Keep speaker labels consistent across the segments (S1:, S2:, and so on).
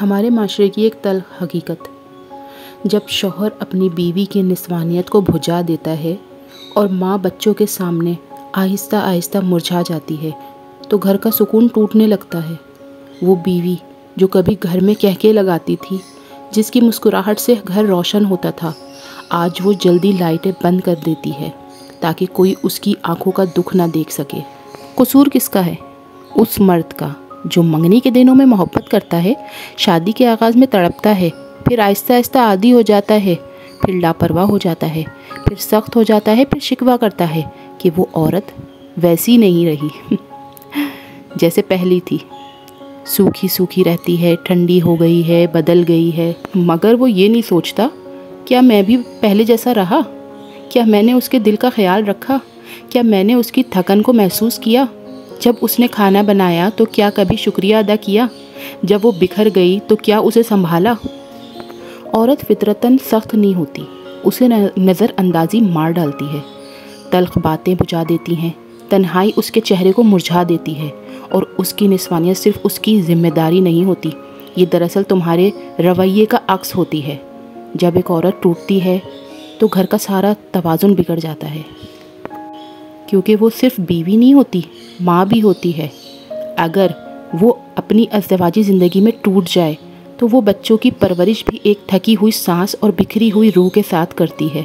S1: ہمارے معاشرے کی ایک تلخ حقیقت، جب شوہر اپنی بیوی کی نسوانیت کو بھجا دیتا ہے اور ماں بچوں کے سامنے آہستہ آہستہ مرجھا جاتی ہے تو گھر کا سکون ٹوٹنے لگتا ہے۔ وہ بیوی جو کبھی گھر میں کہکے لگاتی تھی، جس کی مسکراہٹ سے گھر روشن ہوتا تھا، آج وہ جلدی لائٹیں بند کر دیتی ہے تاکہ کوئی اس کی آنکھوں کا دکھ نہ دیکھ سکے۔ قصور کس کا ہے؟ اس مرد کا جو منگنی کے دنوں میں محبت کرتا ہے، شادی کے آغاز میں تڑپتا ہے، پھر آہستہ آہستہ عادی ہو جاتا ہے، پھر لاپرواہ ہو جاتا ہے، پھر سخت ہو جاتا ہے، پھر شکوہ کرتا ہے کہ وہ عورت ویسی نہیں رہی جیسے پہلی تھی، سوکھی سوکھی رہتی ہے، ٹھنڈی ہو گئی ہے، بدل گئی ہے۔ مگر وہ یہ نہیں سوچتا، کیا میں بھی پہلے جیسا رہا؟ کیا میں نے اس کے دل کا خیال رکھا؟ کیا میں نے اس کی تھکن کو محسوس کیا؟ جب اس نے کھانا بنایا تو کیا کبھی شکریہ ادا کیا؟ جب وہ بکھر گئی تو کیا اسے سنبھالا؟ عورت فطرتاً سخت نہیں ہوتی، اسے نظر اندازی مار ڈالتی ہے، تلخ باتیں بجھا دیتی ہیں، تنہائی اس کے چہرے کو مرجھا دیتی ہے، اور اس کی نسوانیت صرف اس کی ذمہ داری نہیں ہوتی، یہ دراصل تمہارے رویے کا عکس ہوتی ہے۔ جب ایک عورت ٹوٹتی ہے تو گھر کا سارا توازن بگڑ جاتا ہے، کیونکہ وہ صرف بیوی نہیں ہوتی، ماں بھی ہوتی ہے۔ اگر وہ اپنی ازدواجی زندگی میں ٹوٹ جائے تو وہ بچوں کی پرورش بھی ایک تھکی ہوئی سانس اور بکھری ہوئی روح کے ساتھ کرتی ہے۔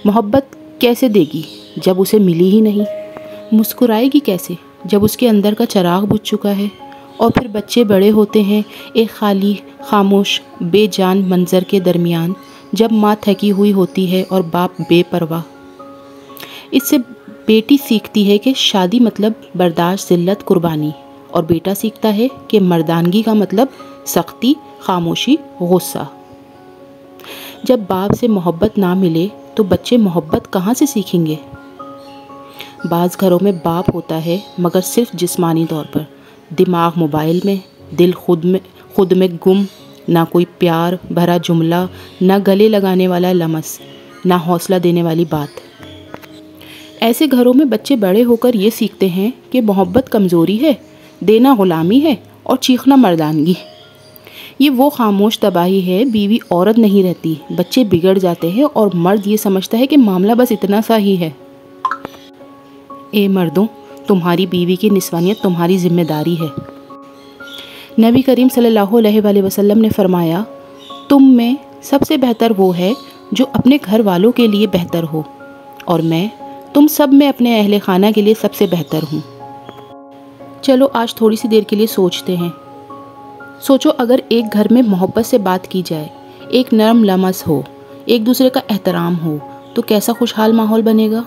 S1: محبت کیسے دے گی جب اسے ملی ہی نہیں؟ مسکرائے گی کیسے جب اس کے اندر کا چراغ بجھ چکا ہے؟ اور پھر بچے بڑے ہوتے ہیں ایک خالی، خاموش، بے جان منظر کے درمیان، جب ماں تھکی ہوئی ہوتی ہے اور باپ بے پرواہ۔ اس سے بیٹی سیکھتی ہے کہ شادی مطلب برداشت، ذلت، قربانی، اور بیٹا سیکھتا ہے کہ مردانگی کا مطلب سختی، خاموشی، غصہ۔ جب باپ سے محبت نہ ملے تو بچے محبت کہاں سے سیکھیں گے؟ بعض گھروں میں باپ ہوتا ہے مگر صرف جسمانی طور پر، دماغ موبائل میں، دل خود میں گم، نہ کوئی پیار بھرا جملہ، نہ گلے لگانے والا لمس، نہ حوصلہ دینے والی بات۔ ایسے گھروں میں بچے بڑے ہو کر یہ سیکھتے ہیں کہ محبت کمزوری ہے، دینا غلامی ہے، اور چیخنا مردانگی۔ یہ وہ خاموش تباہی ہے، بیوی عورت نہیں رہتی، بچے بگڑ جاتے ہیں اور مرد یہ سمجھتا ہے کہ معاملہ بس اتنا سا ہی ہے۔ اے مردوں، تمہاری بیوی کی نسوانیت تمہاری ذمہ داری ہے۔ نبی کریم صلی اللہ علیہ وآلہ وسلم نے فرمایا، تم میں سب سے بہتر وہ ہے جو اپنے گھر والوں کے لیے بہتر ہو، اور میں تم سب میں اپنے اہل خانہ کے لیے سب سے بہتر ہوں۔ چلو آج تھوڑی سی دیر کے لیے سوچتے ہیں۔ سوچو اگر ایک گھر میں محبت سے بات کی جائے، ایک نرم لمس ہو، ایک دوسرے کا احترام ہو، تو کیسا خوشحال ماحول بنے گا؟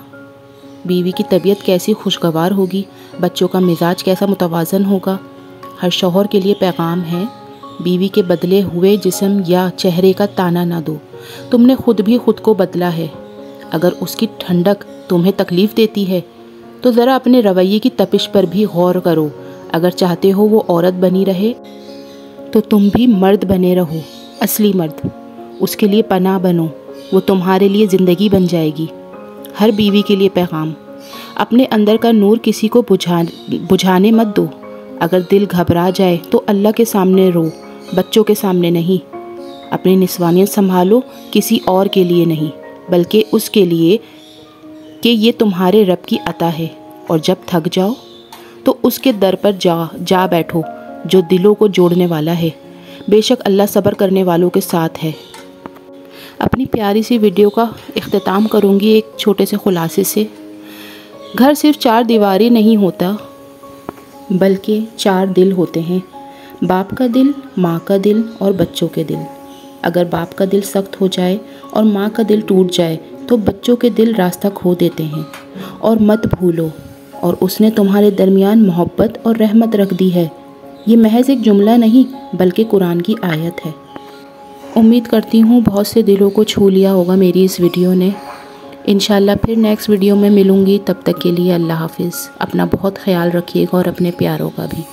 S1: بیوی کی طبیعت کیسی خوشگوار ہوگی، بچوں کا مزاج کیسا متوازن ہوگا۔ ہر شوہر کے لیے پیغام ہے، بیوی کے بدلے ہوئے جسم یا چہرے کا تانا نہ دو، تم نے خود بھی خود کو بدلا ہے۔ اگر اس کی ٹھنڈک تمہیں تکلیف دیتی ہے تو ذرا اپنے رویے کی تپش پر بھی غور کرو۔ اگر چاہتے ہو وہ عورت بنی رہے تو تم بھی مرد بنے رہو، اصلی مرد۔ اس کے لیے پناہ بنو، وہ تمہارے لیے زندگی بن جائے گی۔ ہر بیوی کے لیے پیغام، اپنے اندر کا نور کسی کو بجھانے مت دو۔ اگر دل گھبرا جائے تو اللہ کے سامنے رو، بچوں کے سامنے نہیں۔ اپنی نسوانیت سنبھالو، کسی اور کے لیے نہیں بلکہ اس کے لیے کہ یہ تمہارے رب کی عطا ہے، اور جب تھک جاؤ تو اس کے در پر جا بیٹھو جو دلوں کو جوڑنے والا ہے۔ بے شک اللہ صبر کرنے والوں کے ساتھ ہے۔ اپنی پیاری سی ویڈیو کا اختتام کروں گی ایک چھوٹے سے خلاصے سے۔ گھر صرف 4 دیواریں نہیں ہوتا بلکہ 4 دل ہوتے ہیں، باپ کا دل، ماں کا دل اور بچوں کے دل۔ اگر باپ کا دل سخت ہو جائے اور ماں کا دل ٹوٹ جائے تو بچوں کے دل راستہ کھو دیتے ہیں۔ اور مت بھولو، اور اس نے تمہارے درمیان محبت اور رحمت رکھ دی ہے۔ یہ محض ایک جملہ نہیں بلکہ قرآن کی آیت ہے۔ امید کرتی ہوں بہت سے دلوں کو چھو لیا ہوگا میری اس ویڈیو نے۔ انشاءاللہ پھر نیکسٹ ویڈیو میں ملوں گی، تب تک کے لیے اللہ حافظ۔ اپنا بہت خیال رکھیے گا اور اپنے پیاروں کا بھی۔